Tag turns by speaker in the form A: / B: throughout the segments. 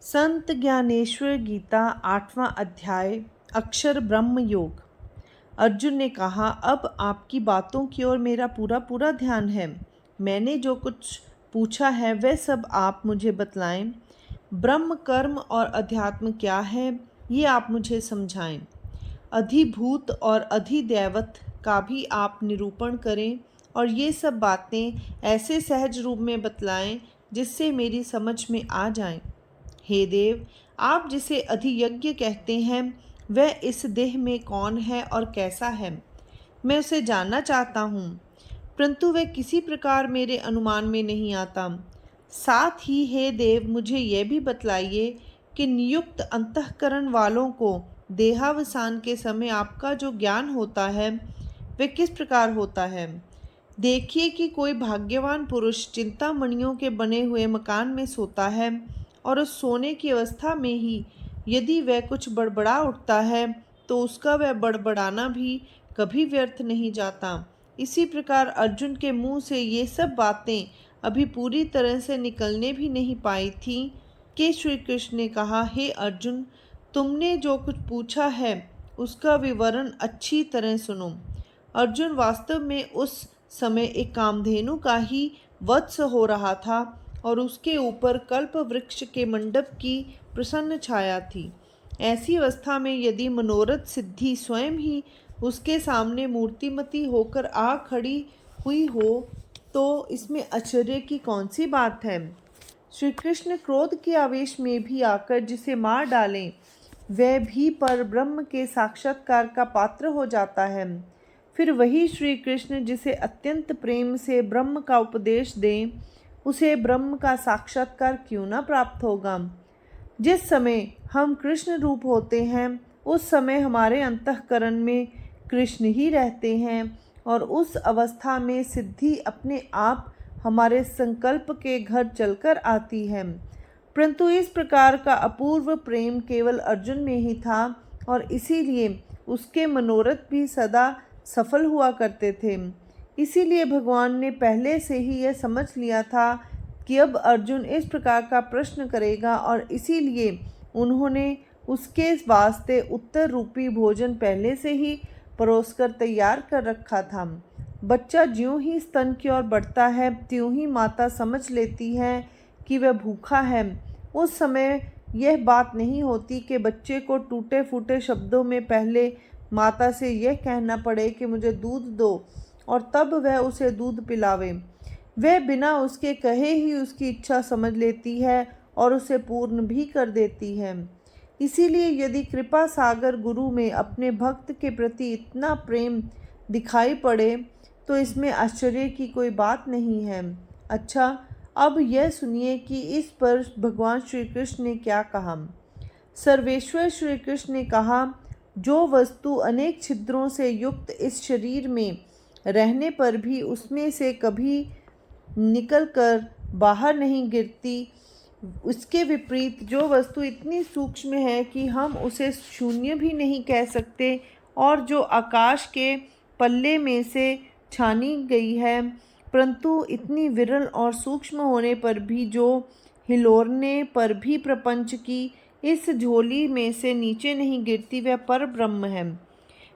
A: संत ज्ञानेश्वर गीता 8वां अध्याय अक्षर ब्रह्म योग। अर्जुन ने कहा, अब आपकी बातों की ओर मेरा पूरा पूरा ध्यान है। मैंने जो कुछ पूछा है वह सब आप मुझे बतलाएं। ब्रह्म, कर्म और अध्यात्म क्या है ये आप मुझे समझाएं। अधिभूत और अधिदैवत का भी आप निरूपण करें और ये सब बातें ऐसे सहज रूप में बतलाएं जिससे मेरी समझ में आ जाएं। हे देव, आप जिसे अधियज्ञ कहते हैं वह इस देह में कौन है और कैसा है, मैं उसे जानना चाहता हूँ, परंतु वह किसी प्रकार मेरे अनुमान में नहीं आता। साथ ही हे देव, मुझे यह भी बतलाइए कि नियुक्त अंतःकरण वालों को देहावसान के समय आपका जो ज्ञान होता है वह किस प्रकार होता है। देखिए कि कोई भाग्यवान पुरुष चिंतामणियों के बने हुए मकान में सोता है और उस सोने की अवस्था में ही यदि वह कुछ बड़बड़ा उठता है तो उसका वह बड़बड़ाना भी कभी व्यर्थ नहीं जाता। इसी प्रकार अर्जुन के मुंह से ये सब बातें अभी पूरी तरह से निकलने भी नहीं पाई थी कि श्री कृष्ण ने कहा, हे अर्जुन, तुमने जो कुछ पूछा है उसका विवरण अच्छी तरह सुनो। अर्जुन वास्तव में उस समय एक कामधेनु का ही वत्स हो रहा था और उसके ऊपर कल्प वृक्ष के मंडप की प्रसन्न छाया थी। ऐसी अवस्था में यदि मनोरथ सिद्धि स्वयं ही उसके सामने मूर्तिमती होकर आ खड़ी हुई हो तो इसमें आश्चर्य की कौन सी बात है। श्री कृष्ण क्रोध के आवेश में भी आकर जिसे मार डालें वह भी पर ब्रह्म के साक्षात्कार का पात्र हो जाता है। फिर वही श्री कृष्ण जिसे अत्यंत प्रेम से ब्रह्म का उपदेश दें उसे ब्रह्म का साक्षात्कार क्यों न प्राप्त होगा। जिस समय हम कृष्ण रूप होते हैं उस समय हमारे अंतःकरण में कृष्ण ही रहते हैं और उस अवस्था में सिद्धि अपने आप हमारे संकल्प के घर चलकर आती है। परंतु इस प्रकार का अपूर्व प्रेम केवल अर्जुन में ही था और इसीलिए उसके मनोरथ भी सदा सफल हुआ करते थे। इसीलिए भगवान ने पहले से ही यह समझ लिया था कि अब अर्जुन इस प्रकार का प्रश्न करेगा और इसीलिए उन्होंने उसके वास्ते उत्तर रूपी भोजन पहले से ही परोसकर तैयार कर रखा था। बच्चा ज्यों ही स्तन की ओर बढ़ता है त्यों ही माता समझ लेती है कि वह भूखा है। उस समय यह बात नहीं होती कि बच्चे को टूटे फूटे शब्दों में पहले माता से यह कहना पड़े कि मुझे दूध दो और तब वह उसे दूध पिलावे। वह बिना उसके कहे ही उसकी इच्छा समझ लेती है और उसे पूर्ण भी कर देती है। इसीलिए यदि कृपा सागर गुरु में अपने भक्त के प्रति इतना प्रेम दिखाई पड़े तो इसमें आश्चर्य की कोई बात नहीं है। अच्छा, अब यह सुनिए कि इस पर भगवान श्री कृष्ण ने क्या कहा। सर्वेश्वर श्री कृष्ण ने कहा, जो वस्तु अनेक छिद्रों से युक्त इस शरीर में रहने पर भी उसमें से कभी निकलकर बाहर नहीं गिरती, उसके विपरीत जो वस्तु इतनी सूक्ष्म है कि हम उसे शून्य भी नहीं कह सकते और जो आकाश के पल्ले में से छानी गई है, परंतु इतनी विरल और सूक्ष्म होने पर भी जो हिलोरने पर भी प्रपंच की इस झोली में से नीचे नहीं गिरती, वह पर ब्रह्म है।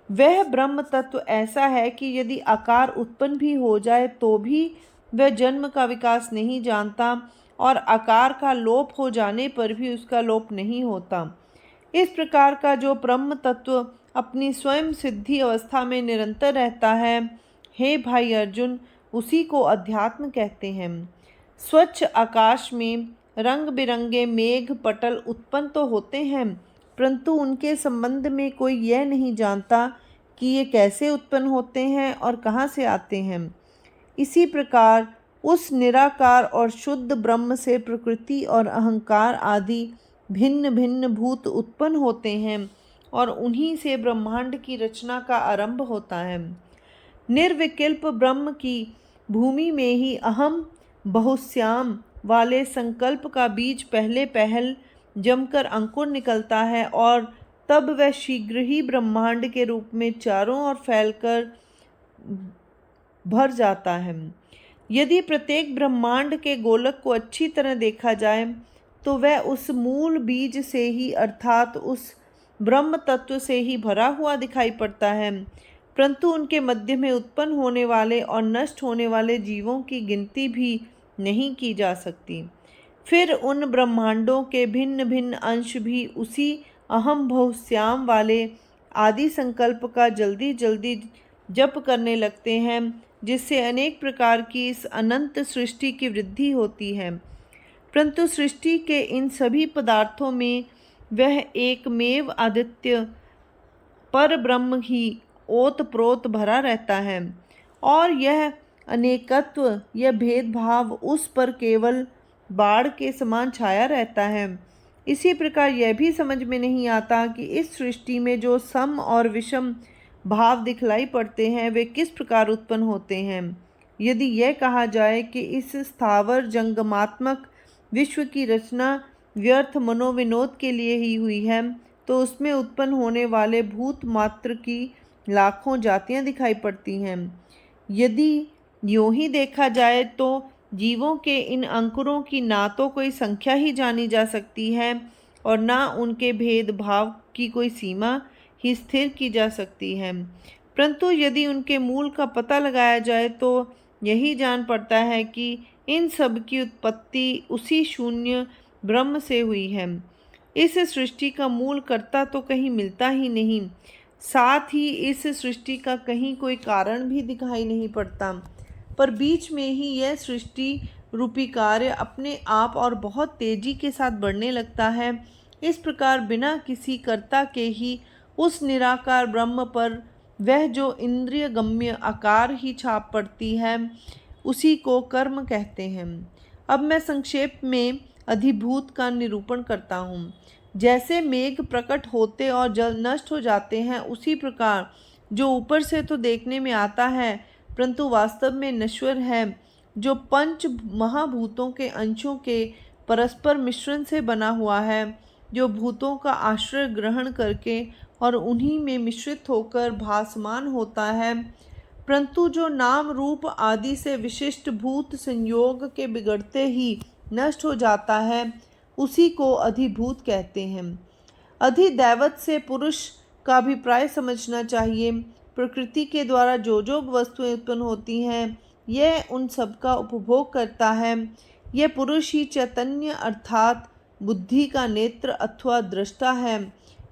A: वह ब्रह्म तत्व ऐसा है कि यदि आकार उत्पन्न भी हो जाए तो भी वह जन्म का विकास नहीं जानता और आकार का लोप हो जाने पर भी उसका लोप नहीं होता। इस प्रकार का जो ब्रह्म तत्व अपनी स्वयं सिद्धि अवस्था में निरंतर रहता है, हे भाई अर्जुन, उसी को अध्यात्म कहते हैं। स्वच्छ आकाश में रंग बिरंगे मेघ पटल उत्पन्न तो होते हैं, परंतु उनके संबंध में कोई यह नहीं जानता कि ये कैसे उत्पन्न होते हैं और कहाँ से आते हैं। इसी प्रकार उस निराकार और शुद्ध ब्रह्म से प्रकृति और अहंकार आदि भिन्न भिन्न भूत उत्पन्न होते हैं और उन्हीं से ब्रह्मांड की रचना का आरंभ होता है। निर्विकल्प ब्रह्म की भूमि में ही अहम बहुश्याम वाले संकल्प का बीज पहले पहल जमकर अंकुर निकलता है और तब वह शीघ्र ही ब्रह्मांड के रूप में चारों ओर फैलकर भर जाता है। यदि प्रत्येक ब्रह्मांड के गोलक को अच्छी तरह देखा जाए तो वह उस मूल बीज से ही अर्थात उस ब्रह्म तत्व से ही भरा हुआ दिखाई पड़ता है, परंतु उनके मध्य में उत्पन्न होने वाले और नष्ट होने वाले जीवों की गिनती भी नहीं की जा सकती। फिर उन ब्रह्मांडों के भिन्न भिन्न अंश भी उसी अहम बहुश्याम वाले आदि संकल्प का जल्दी जल्दी जप करने लगते हैं, जिससे अनेक प्रकार की इस अनंत सृष्टि की वृद्धि होती है। परंतु सृष्टि के इन सभी पदार्थों में वह एकमेव अद्वितीय पर ब्रह्म ही ओतप्रोत भरा रहता है, और यह अनेकत्व, यह भेदभाव उस पर केवल बाढ़ के समान छाया रहता है। इसी प्रकार यह भी समझ में नहीं आता कि इस सृष्टि में जो सम और विषम भाव दिखलाई पड़ते हैं वे किस प्रकार उत्पन्न होते हैं। यदि यह कहा जाए कि इस स्थावर जंगमात्मक विश्व की रचना व्यर्थ मनोविनोद के लिए ही हुई है, तो उसमें उत्पन्न होने वाले भूत मात्र की लाखों जातियां दिखाई पड़ती हैं। यदि यूं ही देखा जाए तो जीवों के इन अंकुरों की ना तो कोई संख्या ही जानी जा सकती है और ना उनके भेदभाव की कोई सीमा ही स्थिर की जा सकती है, परंतु यदि उनके मूल का पता लगाया जाए तो यही जान पड़ता है कि इन सब की उत्पत्ति उसी शून्य ब्रह्म से हुई है। इस सृष्टि का मूल कर्ता तो कहीं मिलता ही नहीं, साथ ही इस सृष्टि का कहीं कोई कारण भी दिखाई नहीं पड़ता, पर बीच में ही यह सृष्टि रूपी कार्य अपने आप और बहुत तेजी के साथ बढ़ने लगता है। इस प्रकार बिना किसी कर्ता के ही उस निराकार ब्रह्म पर वह जो इंद्रिय गम्य आकार ही छाप पड़ती है, उसी को कर्म कहते हैं। अब मैं संक्षेप में अधिभूत का निरूपण करता हूँ। जैसे मेघ प्रकट होते और जल नष्ट हो जाते हैं, उसी प्रकार जो ऊपर से तो देखने में आता है परंतु वास्तव में नश्वर है, जो पंच महाभूतों के अंशों के परस्पर मिश्रण से बना हुआ है, जो भूतों का आश्रय ग्रहण करके और उन्हीं में मिश्रित होकर भासमान होता है, परंतु जो नाम रूप आदि से विशिष्ट भूत संयोग के बिगड़ते ही नष्ट हो जाता है, उसी को अधिभूत कहते हैं। अधिदैवत से पुरुष का अभिप्राय समझना चाहिए। प्रकृति के द्वारा जो जो वस्तुएं उत्पन्न होती हैं, यह उन सब का उपभोग करता है। यह पुरुष ही चैतन्य अर्थात बुद्धि का नेत्र अथवा दृष्टा है।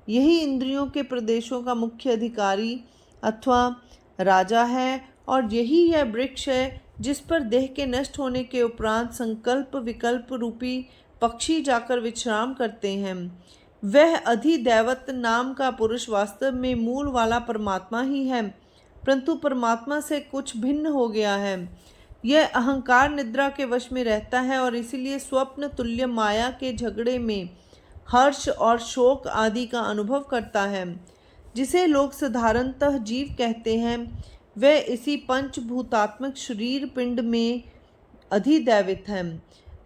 A: यही इंद्रियों के प्रदेशों का मुख्य अधिकारी अथवा राजा है, और यही यह वृक्ष है जिस पर देह के नष्ट होने के उपरांत संकल्प विकल्प रूपी पक्षी जाकर विश्राम करते हैं। वह अधिदैवत नाम का पुरुष वास्तव में मूल वाला परमात्मा ही है, परंतु परमात्मा से कुछ भिन्न हो गया है। यह अहंकार निद्रा के वश में रहता है और इसीलिए स्वप्न तुल्य माया के झगड़े में हर्ष और शोक आदि का अनुभव करता है। जिसे लोग साधारणतः जीव कहते हैं, वह इसी पंचभूतात्मक शरीर पिंड में अधिदैवित है।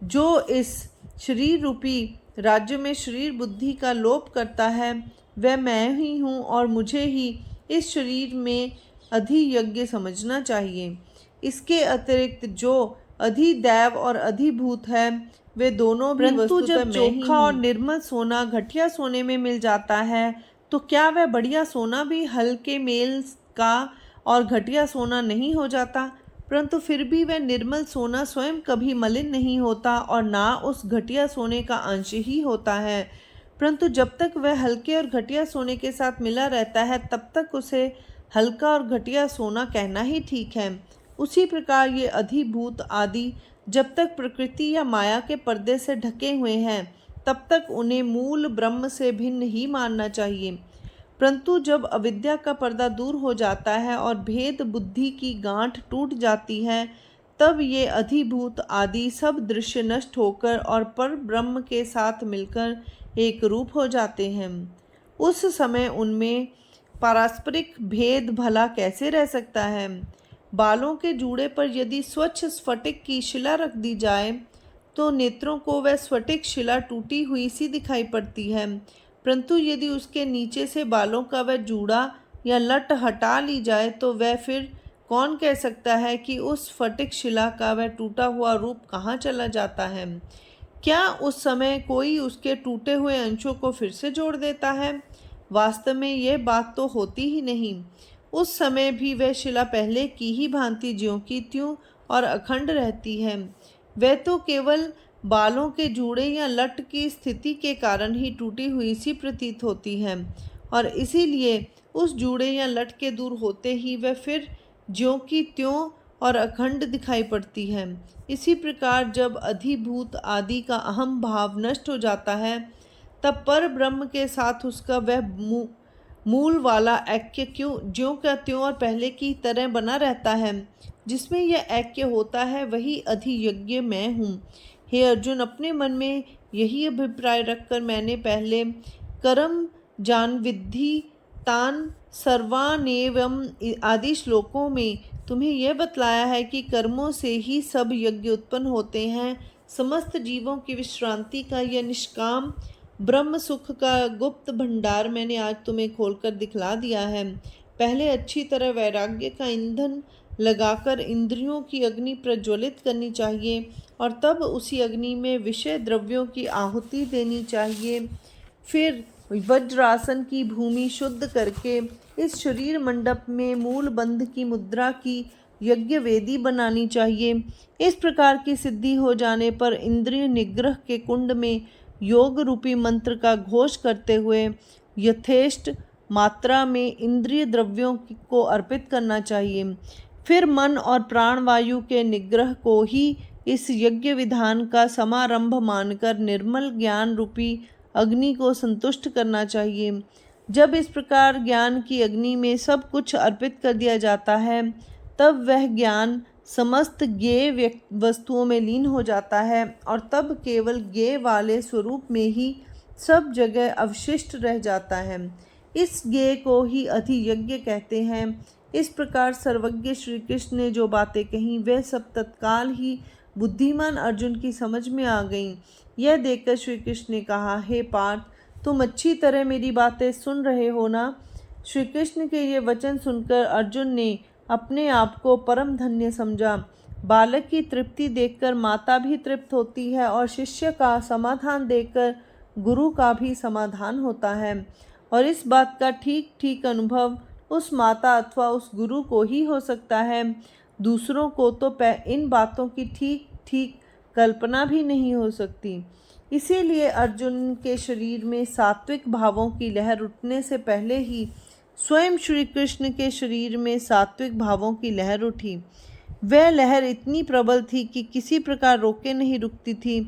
A: जो इस शरीर रूपी राज्य में शरीर बुद्धि का लोप करता है, वह मैं ही हूँ और मुझे ही इस शरीर में अधियज्ञ समझना चाहिए। इसके अतिरिक्त जो अधिदैव और अधिभूत है, वे दोनों भी वस्तुतः मैं ही हूँ। चोखा और निर्मल सोना घटिया सोने में मिल जाता है, तो क्या वह बढ़िया सोना भी हल्के मेल का और घटिया सोना नहीं हो जाता? परंतु फिर भी वह निर्मल सोना स्वयं कभी मलिन नहीं होता और ना उस घटिया सोने का अंश ही होता है, परंतु जब तक वह हल्के और घटिया सोने के साथ मिला रहता है, तब तक उसे हल्का और घटिया सोना कहना ही ठीक है। उसी प्रकार ये अधिभूत आदि जब तक प्रकृति या माया के पर्दे से ढके हुए हैं, तब तक उन्हें मूल ब्रह्म से भिन्न ही मानना चाहिए, परंतु जब अविद्या का पर्दा दूर हो जाता है और भेद बुद्धि की गांठ टूट जाती है, तब ये अधिभूत आदि सब दृश्य नष्ट होकर और पर ब्रह्म के साथ मिलकर एक रूप हो जाते हैं। उस समय उनमें पारस्परिक भेद भला कैसे रह सकता है? बालों के जूड़े पर यदि स्वच्छ स्फटिक की शिला रख दी जाए, तो नेत्रों को वह स्फटिक शिला टूटी हुई सी दिखाई पड़ती है, परंतु यदि उसके नीचे से बालों का वह जूड़ा या लट हटा ली जाए, तो वह फिर कौन कह सकता है कि उस स्फटिक शिला का वह टूटा हुआ रूप कहाँ चला जाता है? क्या उस समय कोई उसके टूटे हुए अंशों को फिर से जोड़ देता है? वास्तव में यह बात तो होती ही नहीं। उस समय भी वह शिला पहले की ही भांति ज्यों की त्यों और अखंड रहती है। वह तो केवल बालों के जूड़े या लट की स्थिति के कारण ही टूटी हुई सी प्रतीत होती है, और इसीलिए उस जूड़े या लट के दूर होते ही वह फिर ज्यों की त्यों और अखंड दिखाई पड़ती है। इसी प्रकार जब अधिभूत आदि का अहम भाव नष्ट हो जाता है, तब पर ब्रह्म के साथ उसका वह मूल वाला ऐक्य क्यों ज्यों का त्यों और पहले की तरह बना रहता है। जिसमें यह ऐक्य होता है वही अधियज्ञ मैं हूँ। हे अर्जुन, अपने मन में यही अभिप्राय रखकर मैंने पहले कर्म जान विद्धि तान सर्वानेवम आदि श्लोकों में तुम्हें यह बतलाया है कि कर्मों से ही सब यज्ञ उत्पन्न होते हैं। समस्त जीवों की विश्रांति का यह निष्काम ब्रह्म सुख का गुप्त भंडार मैंने आज तुम्हें खोलकर दिखला दिया है। पहले अच्छी तरह वैराग्य का ईंधन लगाकर इंद्रियों की अग्नि प्रज्वलित करनी चाहिए, और तब उसी अग्नि में विषय द्रव्यों की आहुति देनी चाहिए। फिर वज्रासन की भूमि शुद्ध करके इस शरीर मंडप में मूल बंध की मुद्रा की यज्ञ वेदी बनानी चाहिए। इस प्रकार की सिद्धि हो जाने पर इंद्रिय निग्रह के कुंड में योग रूपी मंत्र का घोष करते हुए यथेष्ट मात्रा में इंद्रिय द्रव्यों को अर्पित करना चाहिए। फिर मन और प्राण वायु के निग्रह को ही इस यज्ञ विधान का समारंभ मानकर निर्मल ज्ञान रूपी अग्नि को संतुष्ट करना चाहिए। जब इस प्रकार ज्ञान की अग्नि में सब कुछ अर्पित कर दिया जाता है, तब वह ज्ञान समस्त ज्ञेय वस्तुओं में लीन हो जाता है, और तब केवल ज्ञेय वाले स्वरूप में ही सब जगह अवशिष्ट रह जाता है। इस ज्ञेय को ही अधियज्ञ कहते हैं। इस प्रकार सर्वज्ञ श्री कृष्ण ने जो बातें कहीं वह सब तत्काल ही बुद्धिमान अर्जुन की समझ में आ गईं। यह देखकर श्री कृष्ण ने कहा, हे पार्थ, तुम अच्छी तरह मेरी बातें सुन रहे हो ना? श्री कृष्ण के ये वचन सुनकर अर्जुन ने अपने आप को परम धन्य समझा। बालक की तृप्ति देखकर माता भी तृप्त होती है, और शिष्य का समाधान देखकर गुरु का भी समाधान होता है। और इस बात का ठीक ठीक अनुभव उस माता अथवा उस गुरु को ही हो सकता है। दूसरों को तो इन बातों की ठीक ठीक कल्पना भी नहीं हो सकती। इसीलिए अर्जुन के शरीर में सात्विक भावों की लहर उठने से पहले ही स्वयं श्री कृष्ण के शरीर में सात्विक भावों की लहर उठी। वह लहर इतनी प्रबल थी कि किसी प्रकार रोके नहीं रुकती थी।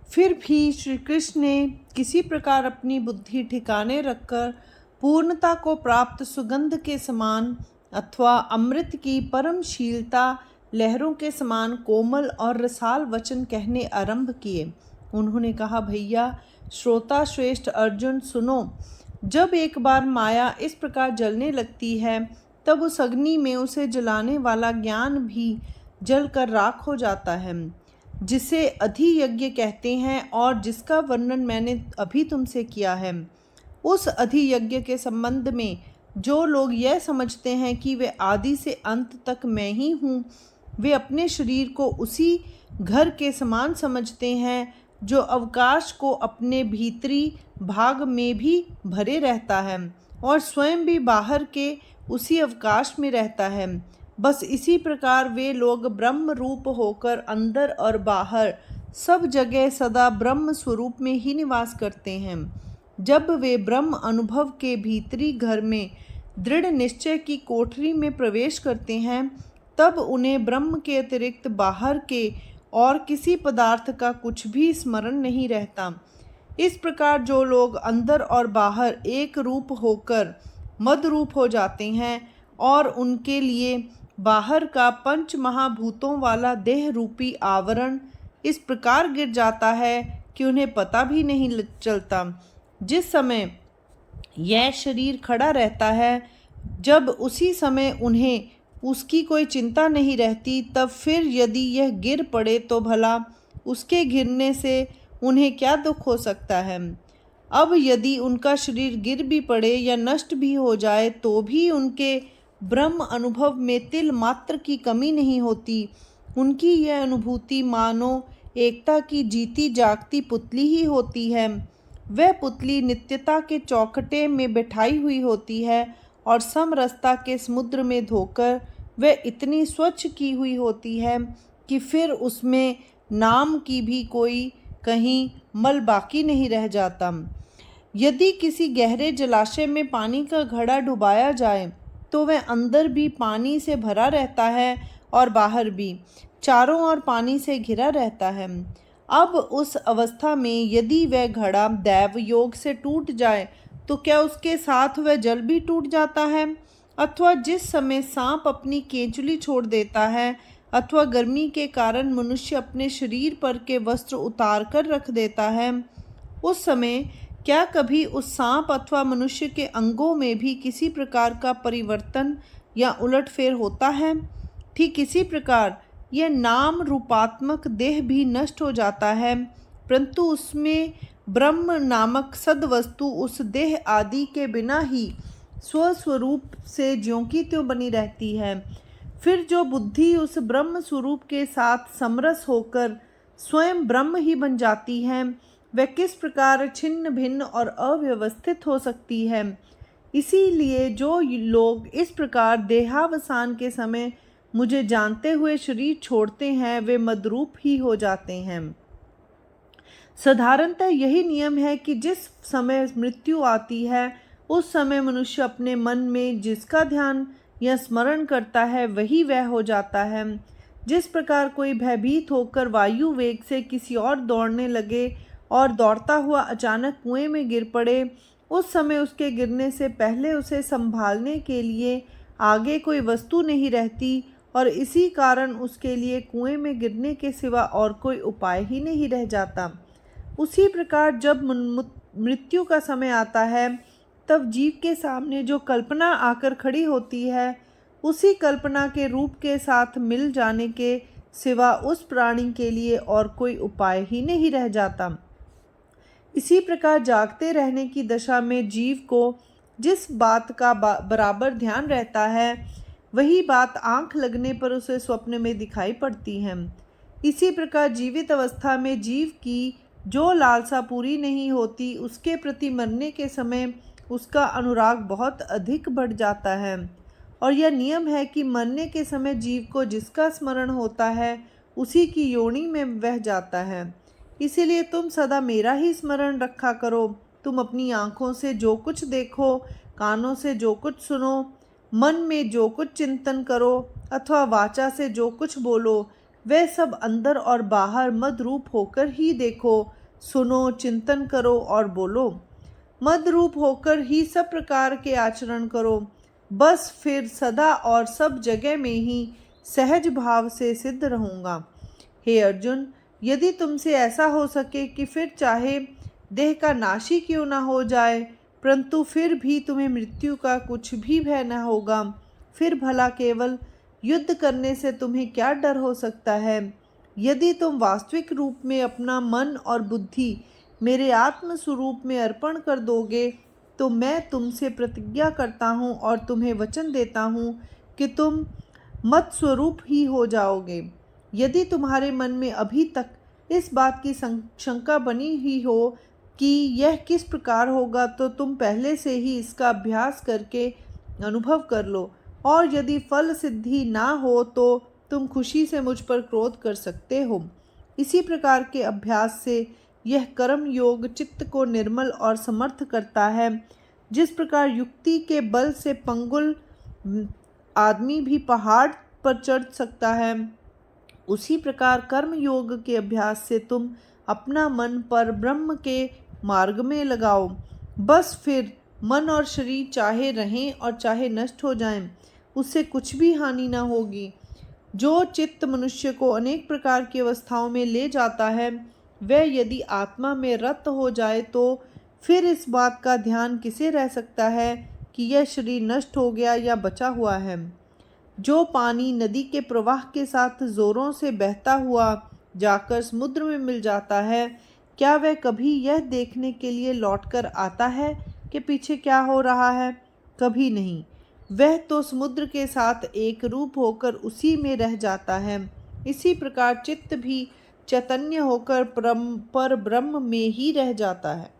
A: फिर भी श्री कृष्ण ने किसी प्रकार अपनी बुद्धि ठिकाने रखकर पूर्णता को प्राप्त सुगंध के समान अथवा अमृत की परमशीलता लहरों के समान कोमल और रसाल वचन कहने आरंभ किए। उन्होंने कहा, भैया श्रोता श्रेष्ठ अर्जुन सुनो, जब एक बार माया इस प्रकार जलने लगती है, तब उस अग्नि में उसे जलाने वाला ज्ञान भी जलकर राख हो जाता है, जिसे अधियज्ञ कहते हैं और जिसका वर्णन मैंने अभी तुमसे किया है। उस अधियज्ञ के संबंध में जो लोग यह समझते हैं कि वे आदि से अंत तक मैं ही हूँ, वे अपने शरीर को उसी घर के समान समझते हैं जो अवकाश को अपने भीतरी भाग में भी भरे रहता है और स्वयं भी बाहर के उसी अवकाश में रहता है। बस इसी प्रकार वे लोग ब्रह्म रूप होकर अंदर और बाहर सब जगह सदा ब्रह्म स्वरूप में ही निवास करते हैं। जब वे ब्रह्म अनुभव के भीतरी घर में दृढ़ निश्चय की कोठरी में प्रवेश करते हैं, तब उन्हें ब्रह्म के अतिरिक्त बाहर के और किसी पदार्थ का कुछ भी स्मरण नहीं रहता। इस प्रकार जो लोग अंदर और बाहर एक रूप होकर मद रूप हो जाते हैं और उनके लिए बाहर का पंच महाभूतों वाला देह रूपी आवरण इस प्रकार गिर जाता है कि उन्हें पता भी नहीं चलता। जिस समय यह शरीर खड़ा रहता है, जब उसी समय उन्हें उसकी कोई चिंता नहीं रहती, तब फिर यदि यह गिर पड़े तो भला उसके गिरने से उन्हें क्या दुख हो सकता है। अब यदि उनका शरीर गिर भी पड़े या नष्ट भी हो जाए तो भी उनके ब्रह्म अनुभव में तिल मात्र की कमी नहीं होती। उनकी यह अनुभूति मानो एकता की जीती जागती पुतली ही होती है। वह पुतली नित्यता के चौखटे में बिठाई हुई होती है और समरसता के समुद्र में धोकर वह इतनी स्वच्छ की हुई होती है कि फिर उसमें नाम की भी कोई कहीं मल बाकी नहीं रह जाता। यदि किसी गहरे जलाशय में पानी का घड़ा डुबाया जाए तो वह अंदर भी पानी से भरा रहता है और बाहर भी, चारों ओर पानी से घिरा रहता है। अब उस अवस्था में यदि वह घड़ा दैव योग से टूट जाए तो क्या उसके साथ वह जल भी टूट जाता है? अथवा जिस समय सांप अपनी केंचुली छोड़ देता है अथवा गर्मी के कारण मनुष्य अपने शरीर पर के वस्त्र उतार कर रख देता है, उस समय क्या कभी उस सांप अथवा मनुष्य के अंगों में भी किसी प्रकार का परिवर्तन या उलटफेर होता है? ठीक इसी प्रकार यह नाम रूपात्मक देह भी नष्ट हो जाता है, परंतु उसमें ब्रह्म नामक सद्वस्तु उस देह आदि के बिना ही स्वस्वरूप से ज्यों की त्यों बनी रहती है। फिर जो बुद्धि उस ब्रह्म स्वरूप के साथ समरस होकर स्वयं ब्रह्म ही बन जाती है, वह किस प्रकार छिन्न भिन्न और अव्यवस्थित हो सकती है? इसीलिए जो लोग इस प्रकार देहावसान के समय मुझे जानते हुए शरीर छोड़ते हैं वे मदरूप ही हो जाते हैं। साधारणतः यही नियम है कि जिस समय मृत्यु आती है उस समय मनुष्य अपने मन में जिसका ध्यान या स्मरण करता है वही वह हो जाता है। जिस प्रकार कोई भयभीत होकर वायु वेग से किसी और दौड़ने लगे और दौड़ता हुआ अचानक कुएं में गिर पड़े, उस समय उसके गिरने से पहले उसे संभालने के लिए आगे कोई वस्तु नहीं रहती और इसी कारण उसके लिए कुएं में गिरने के सिवा और कोई उपाय ही नहीं रह जाता। उसी प्रकार जब मृत्यु का समय आता है तब जीव के सामने जो कल्पना आकर खड़ी होती है उसी कल्पना के रूप के साथ मिल जाने के सिवा उस प्राणी के लिए और कोई उपाय ही नहीं रह जाता। इसी प्रकार जागते रहने की दशा में जीव को जिस बात का बराबर ध्यान रहता है वही बात आंख लगने पर उसे स्वप्न में दिखाई पड़ती है। इसी प्रकार जीवित अवस्था में जीव की जो लालसा पूरी नहीं होती उसके प्रति मरने के समय उसका अनुराग बहुत अधिक बढ़ जाता है। और यह नियम है कि मरने के समय जीव को जिसका स्मरण होता है उसी की योनि में वह जाता है। इसीलिए तुम सदा मेरा ही स्मरण रखा करो। तुम अपनी आँखों से जो कुछ देखो, कानों से जो कुछ सुनो, मन में जो कुछ चिंतन करो अथवा वाचा से जो कुछ बोलो, वह सब अंदर और बाहर मदरूप होकर ही देखो, सुनो, चिंतन करो और बोलो। मदरूप होकर ही सब प्रकार के आचरण करो। बस फिर सदा और सब जगह में ही सहज भाव से सिद्ध रहूँगा। हे अर्जुन, यदि तुमसे ऐसा हो सके कि फिर चाहे देह का नाश ही क्यों ना हो जाए परंतु फिर भी तुम्हें मृत्यु का कुछ भी भय न होगा, फिर भला केवल युद्ध करने से तुम्हें क्या डर हो सकता है? यदि तुम वास्तविक रूप में अपना मन और बुद्धि मेरे आत्म स्वरूप में अर्पण कर दोगे तो मैं तुमसे प्रतिज्ञा करता हूँ और तुम्हें वचन देता हूँ कि तुम मत स्वरूप ही हो जाओगे। यदि तुम्हारे मन में अभी तक इस बात की शंका बनी ही हो कि यह किस प्रकार होगा तो तुम पहले से ही इसका अभ्यास करके अनुभव कर लो, और यदि फल सिद्धि ना हो तो तुम खुशी से मुझ पर क्रोध कर सकते हो। इसी प्रकार के अभ्यास से यह कर्म योग चित्त को निर्मल और समर्थ करता है। जिस प्रकार युक्ति के बल से पंगुल आदमी भी पहाड़ पर चढ़ सकता है, उसी प्रकार कर्म योग के अभ्यास से तुम अपना मन पर ब्रह्म के मार्ग में लगाओ। बस फिर मन और शरीर चाहे रहें और चाहे नष्ट हो जाएं, उससे कुछ भी हानि न होगी। जो चित्त मनुष्य को अनेक प्रकार की अवस्थाओं में ले जाता है वह यदि आत्मा में रत हो जाए तो फिर इस बात का ध्यान किसे रह सकता है कि यह शरीर नष्ट हो गया या बचा हुआ है। जो पानी नदी के प्रवाह के साथ जोरों से बहता हुआ जाकर समुद्र में मिल जाता है, क्या वह कभी यह देखने के लिए लौटकर आता है कि पीछे क्या हो रहा है? कभी नहीं। वह तो समुद्र के साथ एक रूप होकर उसी में रह जाता है। इसी प्रकार चित्त भी चैतन्य होकर पर ब्रह्म में ही रह जाता है।